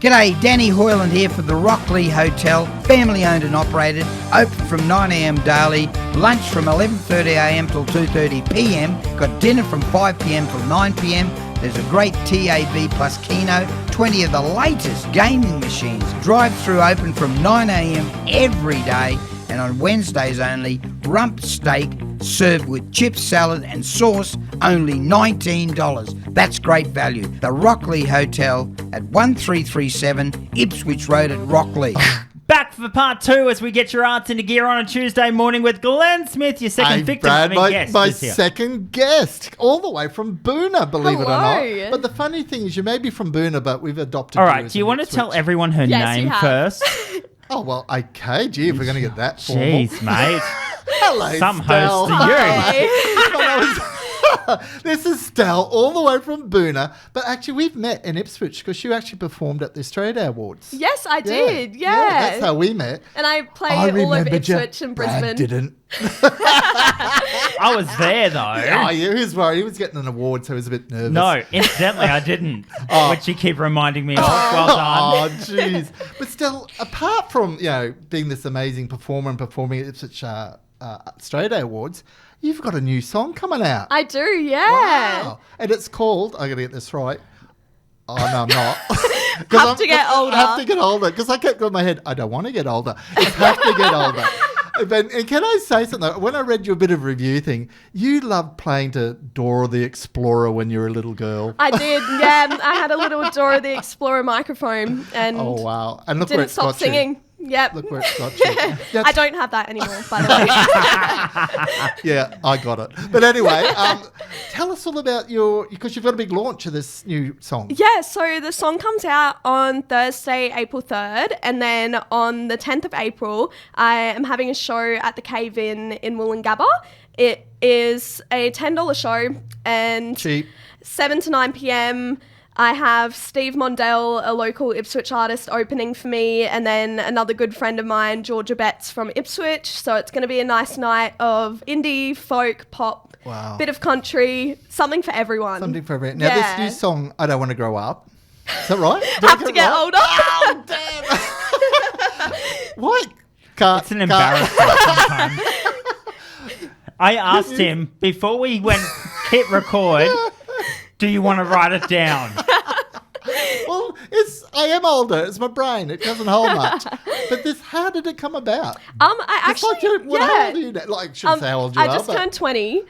G'day, Danny Hoyland here for the Rockley Hotel, family owned and operated, open from 9am daily, lunch from 11:30am till 2:30pm, got dinner from 5pm till 9pm, there's a great TAB plus Keno, 20 of the latest gaming machines, drive-through open from 9am every day, and on Wednesdays only, rump steak served with chips, salad and sauce, only $19. That's great value. The Rockley Hotel at 1337 Ipswich Road at Rockley. Back for part two as we get your arts into gear on a Tuesday morning with Glenn Smith, your second victim. Brad, guest. my second guest, all the way from Boona, believe it or not. But the funny thing is, you may be from Boona, but we've adopted you. All right, do you want to tell everyone her name first? Oh, well, okay. Gee, if we're going to get that formal. Jeez, mate. Hello, Some Stelle. host to you. This is Stelle, all the way from Boona. But actually, we've met in Ipswich because you actually performed at the Australia Day Awards. Yes, I did. Yeah. That's how we met. And I played all over Ipswich and Brisbane. Brad didn't. I was there, though. Oh, he was worried. He was getting an award, so he was a bit nervous. No, incidentally, I didn't, which you keep reminding me of. Well done. Oh, jeez. But still, apart from, being this amazing performer and performing at Ipswich Australia Day Awards, you've got a new song coming out. I do, yeah. Wow. And it's called, I got to get this right. Oh, no, I'm not. Have to get older. I have to get older because I kept going in my head, I don't want to get older. It's have to get older. And can I say something? When I read you a bit of a review thing, you loved playing to Dora the Explorer when you were a little girl. I did, yeah. I had a little Dora the Explorer microphone and oh, wow. And look didn't where it's stop got singing. You. Yep. Look where it's got you. Yeah. I don't have that anymore, by the way. Yeah, I got it. But anyway, tell us all about because you've got a big launch of this new song. Yeah, so the song comes out on Thursday, April 3rd, and then on the 10th of April, I am having a show at the Cave in Woolloongabba. It is a $10 show and cheap. 7 to 9 p.m. I have Steve Mondell, a local Ipswich artist, opening for me, and then another good friend of mine, Georgia Betts from Ipswich. So it's going to be a nice night of indie, folk, pop, bit of country, something for everyone. Something for everyone. Now, this new song, I Don't Want to Grow Up. Is that right? Have to get older. Oh, damn. What? It's an embarrassment sometimes. I asked him, before we hit record, do you want to write it down? Well, I am older. It's my brain. It doesn't hold much. But how did it come about? I actually, how old are you now? Like, I shouldn't say how old you are. I just turned 20.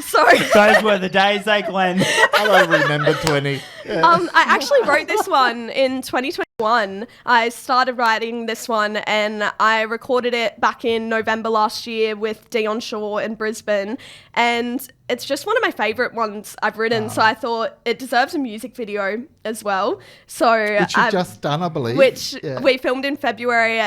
So those were the days, Glenn. I don't remember 20. Yeah. I actually wrote this one in 2021. I started writing this one and I recorded it back in November last year with Dion Shaw in Brisbane. And it's just one of my favourite ones I've written. Wow. So I thought it deserves a music video as well. So which you've just done, I believe. Which we filmed in February,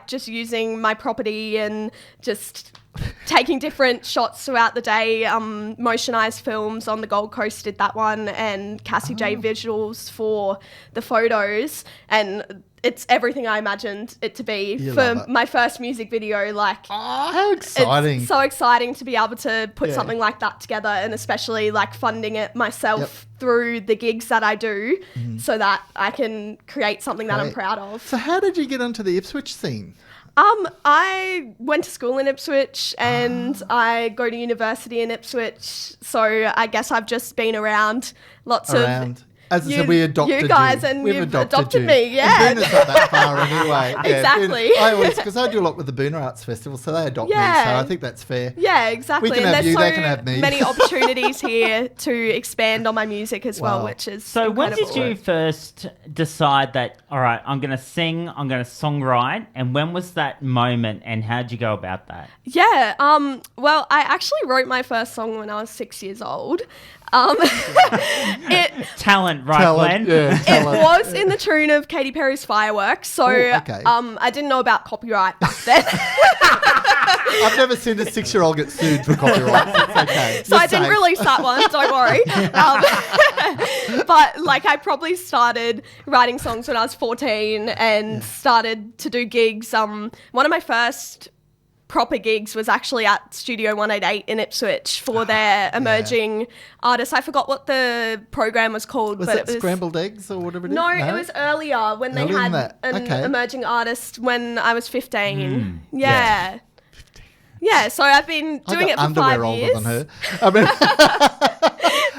just using my property and just taking different shots throughout the day. Motionized Films on the Gold Coast did that one, and Cassie J Visuals for the photos, and it's everything I imagined it to be for my first music video. How exciting. It's so exciting to be able to put something like that together, and especially funding it myself through the gigs that I do, so that I can create something that I'm proud of. So how did you get into the Ipswich scene? I went to school in Ipswich and I go to university in Ipswich, so I guess I've just been around lots of... As I said, we adopted you guys, you. and We've you've adopted me, yeah. And Boona's not that far anyway. Exactly. Because I do a lot with the Boona Arts Festival, so they adopt me, so I think that's fair. Yeah, exactly. We can have you, they can have me. Many opportunities here to expand on my music as well, which is So incredible. when did you first decide that, all right, I'm going to sing, I'm going to songwrite, and when was that moment, and how did you go about that? Yeah, well, I actually wrote my first song when I was 6 years old. Talent, Glenn? Yeah, it was in the tune of Katy Perry's Fireworks, so I didn't know about copyright back then. I've never seen a 6-year-old get sued for copyright. It's okay. So I didn't release that one, don't worry. But I probably started writing songs when I was 14 and started to do gigs. One of my first proper gigs was actually at Studio 188 in Ipswich for their emerging artists. I forgot what the program was called. Was but it Scrambled Eggs or whatever it is? No, it was earlier when they Earlier than had that. an Okay. emerging artist when I was 15. Yeah. Yeah, so I've been doing it for 5 underwear years. older than her. I mean,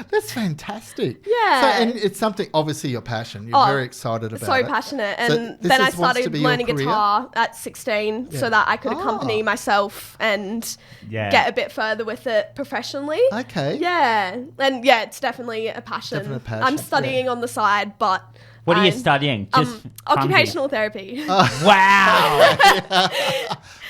that's fantastic. Yeah. So, and it's something, obviously, your passion. You're very excited about So it. passionate. So And this then I wants to started be your learning career? guitar at 16 so that I could accompany myself and get a bit further with it professionally. Okay. Yeah. And yeah, it's definitely a passion. Definite passion, I'm studying on the side, but... What are you I'm, studying? Just occupational therapy. Wow.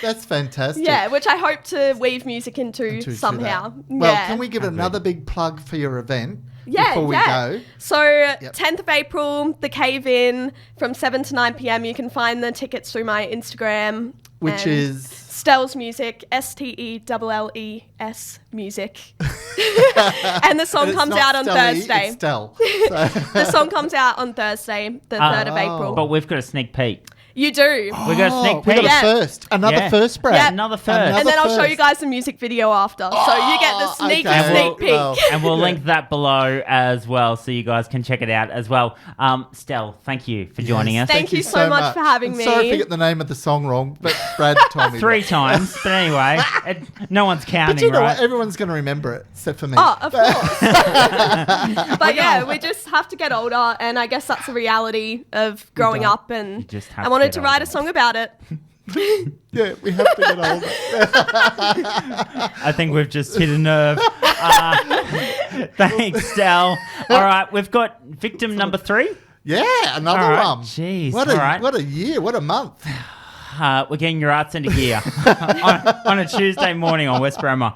That's fantastic. Yeah, which I hope to weave music into To somehow. that. Well, yeah. can we give another big plug for your event Yeah, before we go? So 10th of April, the Cave In from 7 to 9 p.m. You can find the tickets through my Instagram. Which and is... Stelle's Music, STELLES Music. And the song It's comes not out on Stelle, Thursday. It's Stelle. The song comes out on Thursday, the 3rd of April. But we've got a sneak peek. You do. We got a sneak We peek. got a first. Another first, Brad. Yeah. Another first. And then I'll show you guys the music video after. So you get the sneaky okay. sneak peek. Well, And we'll link that below as well, so you guys can check it out as well. Stelle, thank you for joining us. Thank you so much for having I'm me. sorry if I get the name of the song wrong, but Brad told me 3 that. times, but anyway, no one's counting, But you know right? what? Everyone's going to remember it, except for me. Oh, of course. But yeah, we just have to get older, and I guess that's the reality of growing up. And just have I wanted to to get write a older. song about it. Yeah, we have to get older. I think we've just hit a nerve. Thanks, Stelle. All right, we've got victim number 3. Yeah, another All right, one. jeez, What all right. a year, what a month. We're getting your arts into gear on a Tuesday morning on West Bremer.